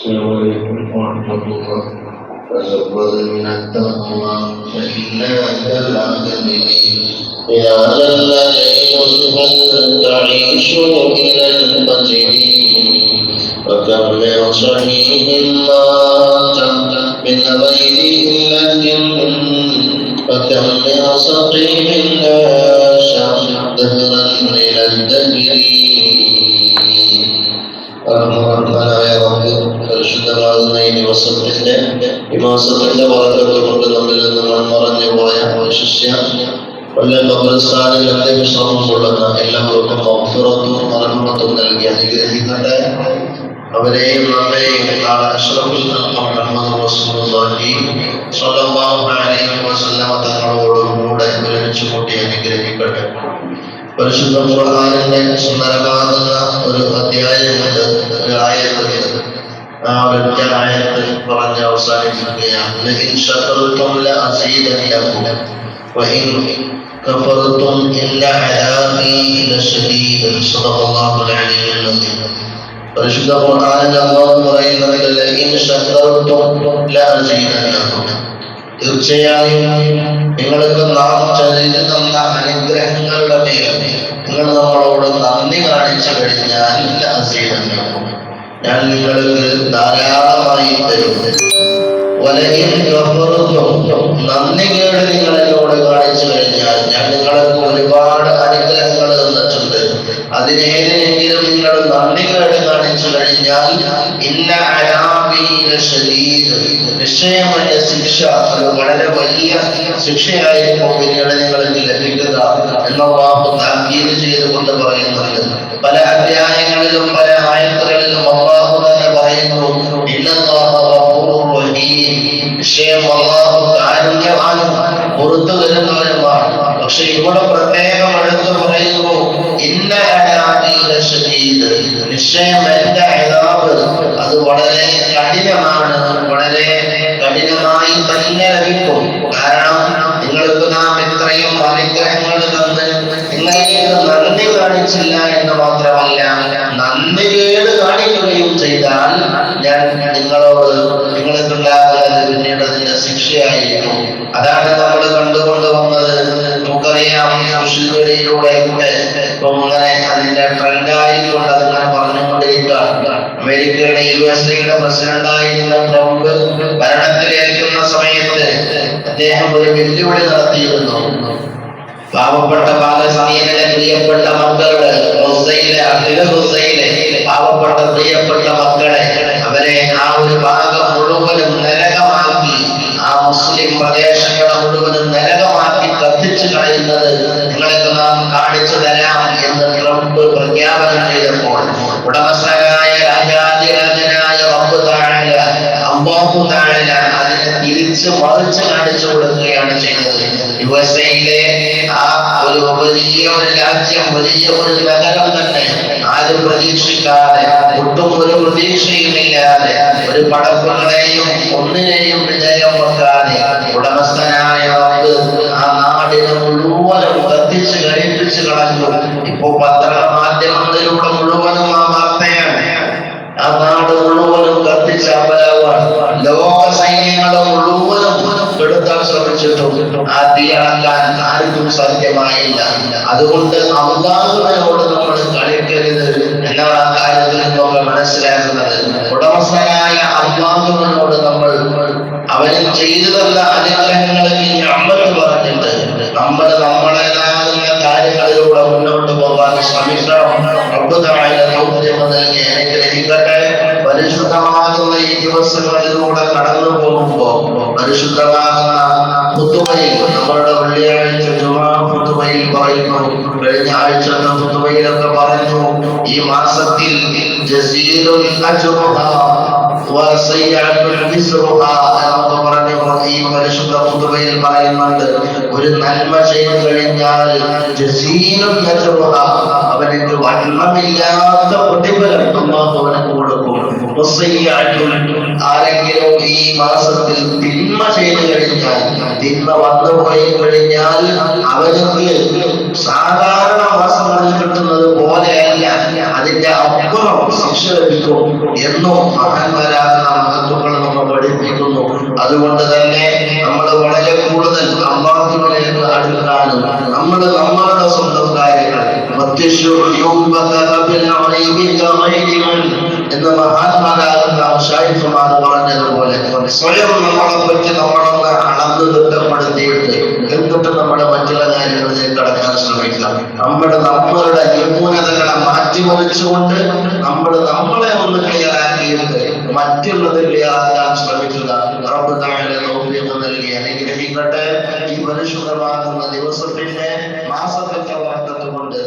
السلام عليكم ورحمة الله. تزود من التقوى فإنها كالعدل يا ذا الليل هل تعيش إلى الفجر وكم من صحيح مات من غير علة وكم من سقيم عاش دهرا من الدهر. പരിശുദ്ധമാകുന്ന ഈ ദിവസത്തിന്റെ ഈ മാസത്തിന്റെ ബറക്കത്ത് കൊണ്ട് നമ്മിൽ നിന്ന് മൺമറഞ്ഞു പോയ ശിഷ്യ വല്ല ഖബർസ്ഥാനിൽ വിശ്രമം കൊള്ളുന്ന എല്ലാവർക്കും മഗ്ഫിറത്തും റഹ്മത്തും നൽകി അനുഗ്രഹിക്കട്ടെ. അവരെയും നമ്മെയും നാളെ അഷ്റഫുൽ മുഹമ്മദ് റസൂലുള്ളാഹി സ്വല്ലല്ലാഹു അലൈഹി വസല്ലമ തങ്ങളോടുകൂടെ ഒരുമിച്ച് കൂട്ടി അനുഗ്രഹിക്കട്ടെ. പരിശുദ്ധ ഖുർആനിന്റെ സുന്ദരമാകുന്ന ഒരു അധ്യായമുണ്ട്, ഒരു ആയത്തുണ്ട്. ആ ഒരൊറ്റ ആയത്ത് പറഞ്ഞ് അവസാനിപ്പിക്കുകയാണ്. ലഇൻ ശകർതും ലഅസീദന്നകും വഇൻ കഫർതും ഇന്ന അദാബി ലശദീദ്. സല്ലല്ലാഹു അലൈഹി വസല്ലം. പരിശുദ്ധ ഖുർആനിൽ അല്ലാഹു പറയുന്നത് ലഇൻ ശകർതും ലഅസീദന്നകും, തീർച്ചയായും നിങ്ങൾക്ക് നാം ചെയ്തു തന്ന അനുഗ്രഹങ്ങളുടെ മേൽ നിങ്ങൾ നമ്മളോട് നന്ദി കാണിച്ചു കഴിഞ്ഞാൽ ഞാൻ നിങ്ങൾക്ക് ധാരാളമായി തരും. നന്ദി കേട് നിങ്ങൾ എന്നോട് കാണിച്ചു കഴിഞ്ഞാൽ ഞാൻ നിങ്ങൾക്ക് ഒരുപാട് അനുഗ്രഹങ്ങൾ തന്നിട്ടുണ്ട്. അതിനേതെങ്കിലും നിങ്ങൾ നന്ദി കേട് കാണിച്ചു കഴിഞ്ഞാൽ ഇന്ന അദാബി ലശദീദ്, നിശ്ചയമായ ശിക്ഷ, അത് വളരെ വലിയ ശിക്ഷയായിരിക്കും പിന്നീട് നിങ്ങൾക്ക് ലഭിക്കുക എന്ന് അല്ലാഹു താക്കീത് ചെയ്തുകൊണ്ട് പറയുന്നുണ്ട്. പല അധ്യായങ്ങളിലും പല ആയത്തുകളിലും അല്ലാഹു തന്നെ പറയുന്നു ഇന്നല്ലാഹ ഗഫൂറുർ റഹീം, നിശ്ചയം അല്ലാഹു കാരുണ്യവാനും പുറത്തു വരുന്നവനുമാണ്. പക്ഷെ ഇവിടെ പ്രത്യേകം എടുത്തു പറയുന്നു ഇന്ന അദാബി ലശദീദ്, നിശ്ചയം എന്റെ അദാബ് അത് വളരെ കഠിനമാണ്, വളരെ കഠിനമായി തന്നെ ലഭിക്കും. കാരണം നിങ്ങൾക്ക് നാം ഇത്രയും അനുഗ്രഹങ്ങൾ തന്ന് നിങ്ങൾക്ക് നന്ദി കാണിച്ചില്ല എന്ന് മാത്രമല്ല, നന്ദി കേട് കാണിക്കുകയും ചെയ്താൽ ഞാൻ നിങ്ങൾക്കുണ്ടാകുന്നത് പിന്നീട് അതിന്റെ ശിക്ഷയായിരിക്കും. അതാണ് നമ്മൾ കണ്ടുകൊണ്ടുവന്നത്. നമുക്കറിയാം, സോഷ്യൽ മീഡിയയിലൂടെയൊക്കെ ഇപ്പൊ ഇങ്ങനെ അതിന്റെ ട്രെൻഡായിക്കൊണ്ട് അതിങ്ങനെ പറഞ്ഞുകൊണ്ടിരിക്കുകയാണ്. അമേരിക്കയുടെ USA പ്രസിഡന്റായിരുന്ന ട്രംപ് ഭരണത്തിലേൽക്കുന്ന സമയത്ത് അദ്ദേഹം ഒരു വെല്ലുവിളി നടത്തിയിരുന്നു. പാവപ്പെട്ട പാലസ്തീനിലെ പ്രിയപ്പെട്ട മക്കളുടെ പാവപ്പെട്ട പ്രിയപ്പെട്ട മക്കളെ അവരെ ആ ഒരു ഭാഗം മുഴുവനും നരകമാക്കി, ആ മുസ്ലിം പ്രദേശങ്ങളെ മുഴുവനും നരകമാക്കി കത്തിച്ചു കളയുന്നത് നിങ്ങൾക്ക് നാം കാണിച്ചു തരാം എന്ന് ട്രംപ് പ്രഖ്യാപനം ചെയ്തപ്പോൾ ഉടമസ്ഥനായ രാജാതിരാജനായ റബ്ബ് തആല അല്ലാഹു തആല അതിനെ തിരിച്ച് മറിച്ച് കാണിച്ചു കൊടുക്കുകയാണ് ചെയ്തത്. USA ആ ഒരു വലിയ ഒരു രാജ്യം, വലിയ ഒരു നഗരം തന്നെ ആരും പ്രതീക്ഷിക്കാതെ, ഒട്ടും ഒരു പ്രതീക്ഷയുമില്ലാതെ, ഒരു പടപ്പുകളെയും ഒന്നിനെയും വിജയം വെക്കാതെ ഉടമസ്ഥനായ ആ നാടിനെ മുഴുവനും കത്തിച്ച് കരിപ്പിച്ച് കളഞ്ഞു. ഇപ്പോ പത്രമാധ്യമങ്ങളിലൂടെ മുഴുവനും ആ വാർത്തയാണ്. ആ നാട് മുഴുവനും കത്തിച്ച അമ്പലമാണ്. ലോക സൈന്യങ്ങളെ മുഴുവനും എടുത്താൻ ശ്രമിച്ചിട്ടും ആ തീ അണക്കാൻ ആർക്കും സാധ്യമായില്ല. അതുകൊണ്ട് അല്ലാഹുവിനോട് നമ്മൾ കളിക്കരുത് എന്നാണ് ആ കാര്യത്തിൽ നമ്മൾ മനസ്സിലാക്കുന്നത്. ഉടമസ്ഥനായ അല്ലാഹുവിനോട് നമ്മൾ അവന് ചെയ്തു തന്ന അനുഗ്രഹങ്ങളിൽ അമല് പറഞ്ഞിട്ട് നമ്മൾ നമ്മളേതാകുന്ന കാര്യങ്ങളിലൂടെ മുന്നോട്ട് പോകാൻ ശ്രമിക്കണം. റബ്ബ് തആല തൗഫീഖ് നൽകി അനുഗ്രഹിക്കട്ടെ. പരിശുദ്ധമാകുന്ന ഈ ദിവസങ്ങളിലൂടെ കടന്നു പോകുമ്പോൾ പരിശുദ്ധമാകുന്ന ഖുതുബയിൽ, നമ്മളുടെ വെള്ളിയാഴ്ച ജുമാ ഖുതുബയിൽ പറയുന്നു, കഴിഞ്ഞ ആഴ്ചത്തെ ഖുതുബയിലൊക്കെ പറഞ്ഞു, ഈ മാസത്തിൽ ജസീലുൽ അജ്റുഹാ വസയ്യഅത്തുൽ വിസ്റുഹാ എന്നൊക്കെ പറഞ്ഞു ഈ പരിശുദ്ധ ഖുതുബയിൽ പറയുന്നുണ്ട്. ഒരു നന്മ ചെയ്തു കഴിഞ്ഞാൽ ജസീലുൽ അജ്റുഹാ, അവനക്ക് വണ്ണമില്ലാത്ത പ്രതിഫലം അല്ലാഹു അവനക്ക് കൊടുക്കും. ആരെങ്കിലും ഈ മാസത്തിൽ തിന്മ ചെയ്തു കഴിഞ്ഞാൽ, തിന്മ വന്നുപോയി കഴിഞ്ഞാൽ അവർക്ക് സാധാരണ മാസങ്ങളിൽ കിട്ടുന്നത് പോലെയല്ല, അതിന്റെ അപ്പുറം ശിക്ഷ ലഭിക്കും എന്നും മഹാന്മാരാകുന്ന എന്ന് മഹാത്മാകാലത്ത് ഷായിഫുമാർ പറഞ്ഞതുപോലെ സ്വയം നമ്മളെ പറ്റി നമ്മളൊന്ന് അളന്ന് തിട്ടപ്പെടുത്തിയിട്ട് എന്നിട്ട് നമ്മുടെ മറ്റുള്ള കാര്യങ്ങളിലേക്ക് കടക്കാൻ ശ്രമിക്കാം. നമ്മളുടെ ന്യൂനതകളെ മാറ്റിമറിച്ചുകൊണ്ട് നമ്മളെ ഒന്ന് ക്ലിയറാക്കിയിട്ട് മറ്റുള്ളത് ക്ലിയറാക്കാൻ ശ്രമിക്കുക. റബ്ബ് തആല തൗഫീഖ് നൽകി അനുഗ്രഹിക്കട്ടെ. ഈ പരിശുദ്ധമാകുന്ന ദിവസത്തിന്റെ മാസത്തിന്റെ വർദ്ധത്തുകൊണ്ട്